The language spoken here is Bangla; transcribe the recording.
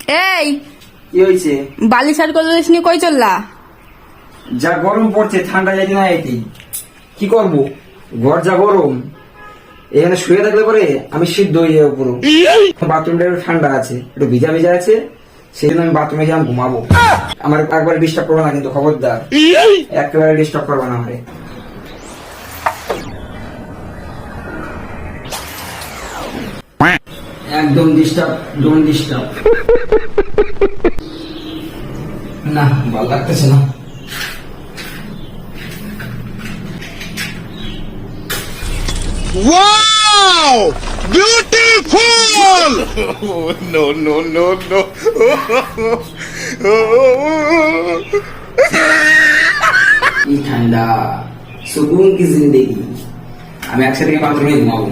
এই কি হয়েছে? বালিশ আর কলস নিয়ে কই চললা? যা গরম পড়ছে, ঠান্ডা যাই না এটি কি করব? ঘর যা গরম, এখানে শুয়ে থাকলে পরে আমি সিদ্ধ হয়ে যাবো পুরো। বাথরুমটা একটু ঠান্ডা আছে, একটু ভিজা ভিজা আছে, সেই জন্য আমি বাথরুমে গিয়ে ঘুমাবো। আমার একবারে ডিস্টার্ব করবো না কিন্তু, খবরদার, একেবারে ডিস্টার্ব করবো না আমারে। একদম ডিস্টার্ব, ডোন্ট ডিস্টার্ব। না, ভালো লাগতেছে না। Wow! Beautiful! Oh, no, no, no, no. কি ঠান্ডা, সুকুন কি জিন্দেগি। আমি একসাথে বাথরুমে ঘুমাবো।